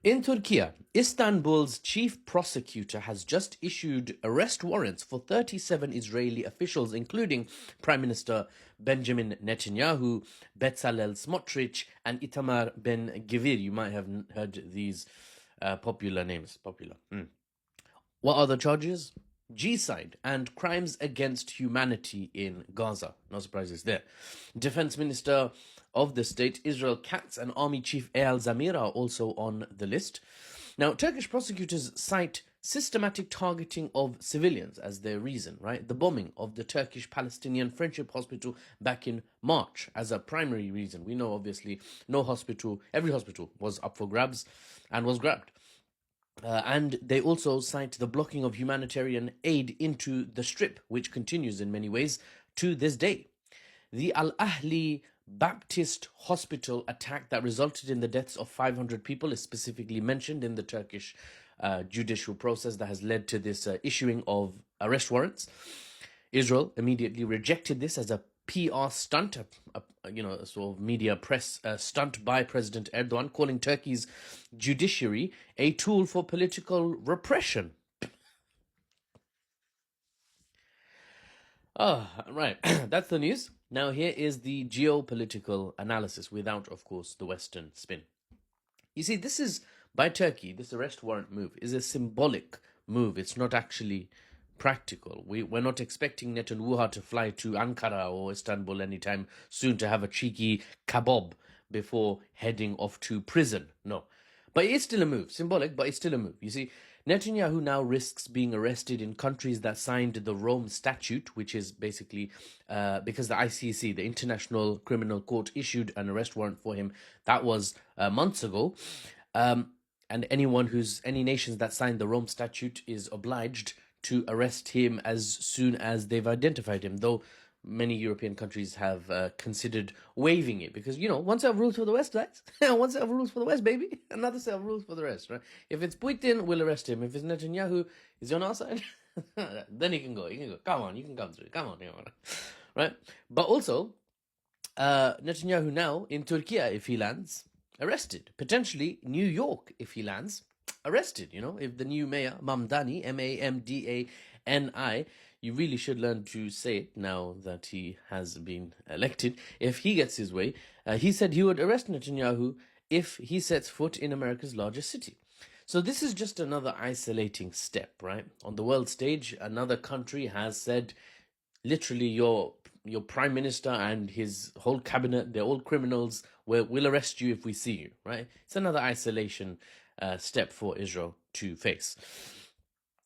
In Turkey, Istanbul's chief prosecutor has just issued arrest warrants for 37 Israeli officials, including Prime Minister Benjamin Netanyahu, Bezalel Smotrich, and Itamar Ben-Gvir. You might have heard these popular names. What are the charges? Genocide and crimes against humanity in Gaza. No surprises there. Defense Minister of the state, Israel Katz, and Army Chief Eyal Zamir are also on the list. Now, Turkish prosecutors cite systematic targeting of civilians as their reason, right? The bombing of the Turkish-Palestinian Friendship Hospital back in March as a primary reason. We know, obviously, every hospital was up for grabs and was grabbed. And they also cite the blocking of humanitarian aid into the Strip, which continues in many ways to this day. The al-Ahli Baptist Hospital attack that resulted in the deaths of 500 people is specifically mentioned in the Turkish judicial process that has led to this issuing of arrest warrants. Israel immediately rejected this as a PR stunt, a sort of media press stunt by President Erdogan, calling Turkey's judiciary a tool for political repression. Right. That's the news. Now here is the geopolitical analysis without, of course, the Western spin. You see, this is, by Turkey, this arrest warrant move is a symbolic move. It's not actually practical. We're not expecting Netanyahu to fly to Ankara or Istanbul anytime soon to have a cheeky kebab before heading off to prison. No. But it's still a move. Symbolic, but it's still a move. You see, Netanyahu now risks being arrested in countries that signed the Rome Statute, which is basically because the ICC, the International Criminal Court, issued an arrest warrant for him. That was months ago. And any nations that signed the Rome Statute is obliged to arrest him as soon as they've identified him, though many European countries have considered waiving it because, one set of rules for the West, right? One set of rules for the West, baby. Another set of rules for the rest, right? If it's Putin, we'll arrest him. If it's Netanyahu, is he on our side? Then he can go. Come on, you can come through. Come on, right? But also, Netanyahu now in Turkey, if he lands, arrested. Potentially New York, if he lands, arrested. If the new mayor, Mamdani, Mamdani, you really should learn to say it now that he has been elected. If he gets his way, he said he would arrest Netanyahu if he sets foot in America's largest city. So this is just another isolating step, right? On the world stage, another country has said, literally, your prime minister and his whole cabinet, they're all criminals. We'll arrest you if we see you, right? It's another isolation step for Israel to face.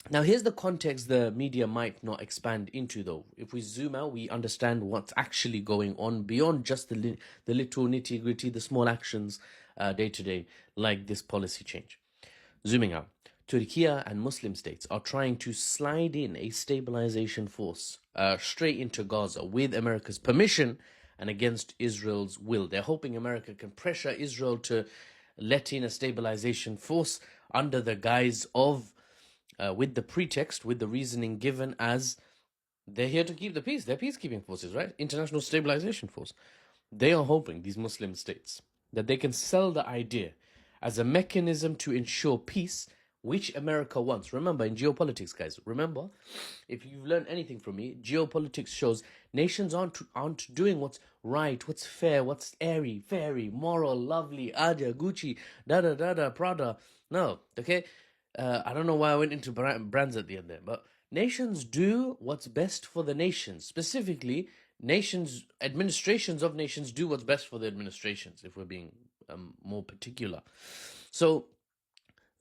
Now, here's the context the media might not expand into, though. If we zoom out, we understand what's actually going on beyond just the little nitty-gritty, the small actions day to day, like this policy change. Zooming out, Turkey and Muslim states are trying to slide in a stabilization force straight into Gaza with America's permission and against Israel's will. They're hoping America can pressure Israel to let in a stabilization force under the guise of, with the reasoning given as they're here to keep the peace. They're peacekeeping forces, right? International Stabilization Force. They are hoping, these Muslim states, that they can sell the idea as a mechanism to ensure peace, which America wants. Remember, in geopolitics, guys, if you've learned anything from me, geopolitics shows nations aren't doing what's right, what's fair, what's airy, fairy, moral, lovely, Adia, Gucci, da-da-da-da, Prada. No, okay? I don't know why I went into brands at the end there, but nations do what's best for the nations. Specifically, administrations of nations do what's best for the administrations, if we're being more particular. So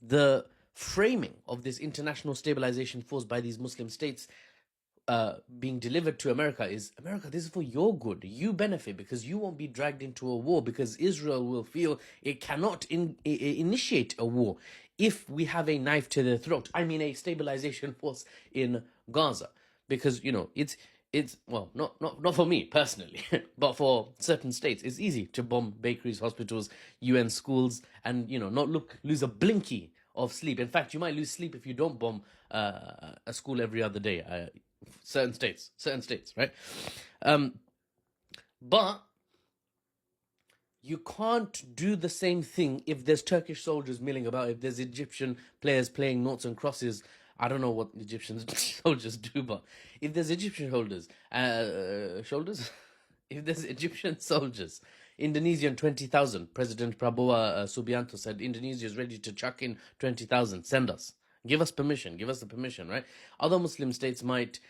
the framing of this international stabilization force by these Muslim states being delivered to America is, America, this is for your good. You benefit because you won't be dragged into a war, because Israel will feel it cannot initiate a war if we have a knife to their throat. I mean, a stabilization force in Gaza. Because, it's well, not for me personally, but for certain states, it's easy to bomb bakeries, hospitals, UN schools, and, not lose a blinky of sleep. In fact, you might lose sleep if you don't bomb a school every other day. Certain states, right? But you can't do the same thing if there's Turkish soldiers milling about, if there's Egyptian players playing noughts and crosses. I don't know what Egyptian soldiers do, but if there's Egyptian shoulders, if there's Egyptian soldiers, Indonesian 20,000. President Prabowo Subianto said Indonesia is ready to chuck in 20,000. Send us. Give us permission. Give us the permission, right? Other Muslim states might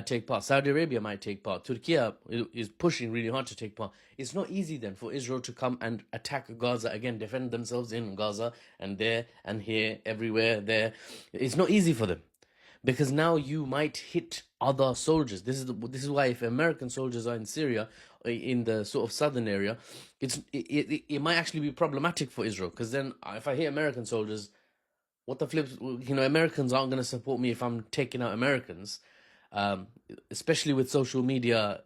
take part. Saudi Arabia might take part. Turkey is pushing really hard to take part. It's not easy then for Israel to come and attack Gaza again, defend themselves in Gaza and there and here, everywhere, there. It's not easy for them because now you might hit other soldiers. This is why if American soldiers are in Syria, in the sort of southern area, it might actually be problematic for Israel because then if I hit American soldiers, what the flips, Americans aren't going to support me if I'm taking out Americans, especially with social media,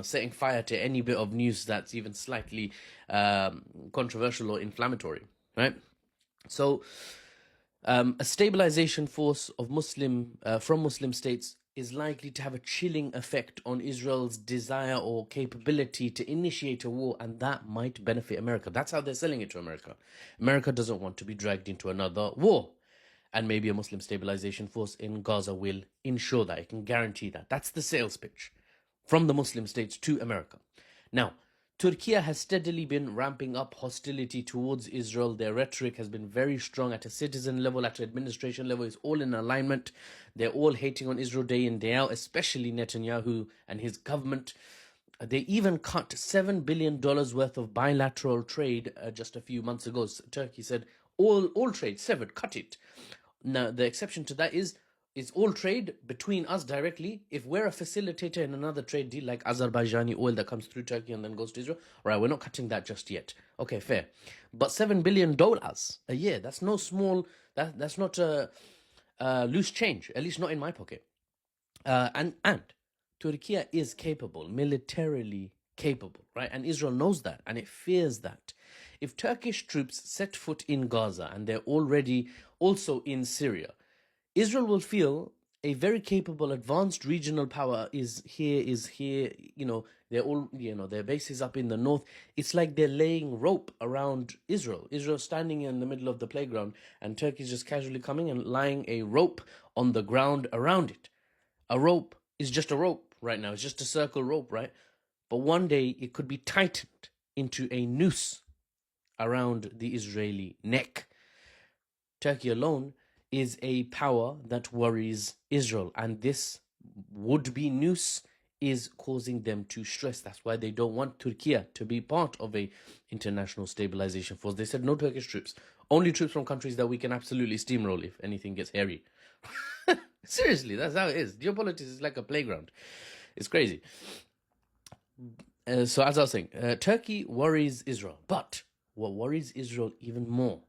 setting fire to any bit of news that's even slightly controversial or inflammatory, right? So a stabilization force of from Muslim states is likely to have a chilling effect on Israel's desire or capability to initiate a war, and that might benefit America. That's how they're selling it to America. America doesn't want to be dragged into another war, and maybe a Muslim stabilization force in Gaza will ensure that. It can guarantee that. That's the sales pitch from the Muslim states to America. Now, Turkey has steadily been ramping up hostility towards Israel. Their rhetoric has been very strong at a citizen level, at an administration level. It's all in alignment. They're all hating on Israel day in, day out, especially Netanyahu and his government. They even cut $7 billion worth of bilateral trade just a few months ago. Turkey said, all trade severed, cut it. Now, the exception to that is all trade between us directly. If we're a facilitator in another trade deal, like Azerbaijani oil that comes through Turkey and then goes to Israel, all right, we're not cutting that just yet. Okay, fair. But $7 billion a year, that's no small, that's not a loose change, at least not in my pocket. And Turkey is capable, militarily capable, right? And Israel knows that, and it fears that. If Turkish troops set foot in Gaza, and they're already also in Syria, Israel will feel a very capable, advanced regional power is here, they're all, their base is up in the north. It's like they're laying rope around Israel. Israel standing in the middle of the playground, and Turkey's just casually coming and lying a rope on the ground around it. A rope is just a rope right now. It's just a circle rope, right? But one day it could be tightened into a noose around the Israeli neck. Turkey alone is a power that worries Israel, and this would-be noose is causing them to stress. That's why they don't want Turkey to be part of a international stabilization force. They said no Turkish troops, only troops from countries that we can absolutely steamroll if anything gets hairy. Seriously, that's how it is. Geopolitics is like a playground. It's crazy. So as I was saying, Turkey worries Israel. But what worries Israel even more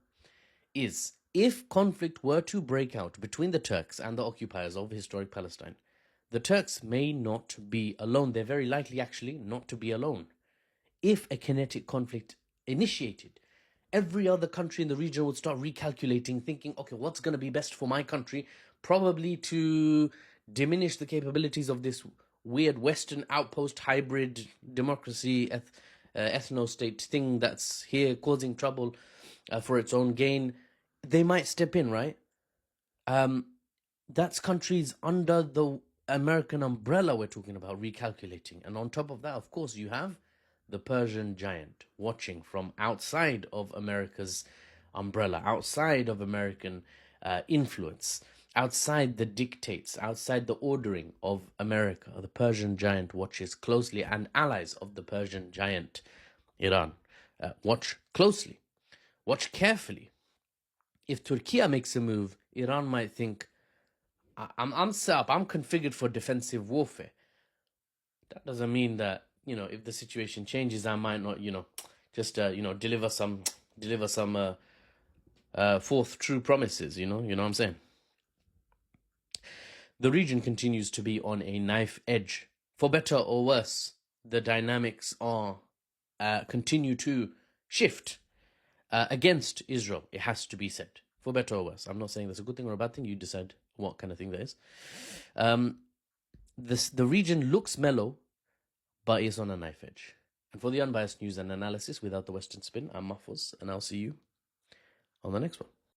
is if conflict were to break out between the Turks and the occupiers of historic Palestine, the Turks may not be alone. They're very likely, actually, not to be alone. If a kinetic conflict initiated, every other country in the region would start recalculating, thinking, okay, what's going to be best for my country? Probably to diminish the capabilities of this weird Western outpost hybrid democracy ethno-state thing that's here causing trouble for its own gain. They might step in, right? That's countries under the American umbrella we're talking about recalculating. And on top of that, of course, you have the Persian giant watching from outside of America's umbrella, outside of American influence, outside the dictates, outside the ordering of America. The Persian giant watches closely, and allies of the Persian giant, Iran, watch closely, watch carefully. If Turkey makes a move, Iran might think, I'm set up, I'm configured for defensive warfare. That doesn't mean that, if the situation changes, I might not, just, deliver some fourth true promises, you know what I'm saying? The region continues to be on a knife edge. For better or worse, the dynamics are continue to shift against Israel, it has to be said. For better or worse. I'm not saying that's a good thing or a bad thing. You decide what kind of thing that is. The region looks mellow, but is on a knife edge. And for the unbiased news and analysis without the Western spin, I'm Mahfouz, and I'll see you on the next one.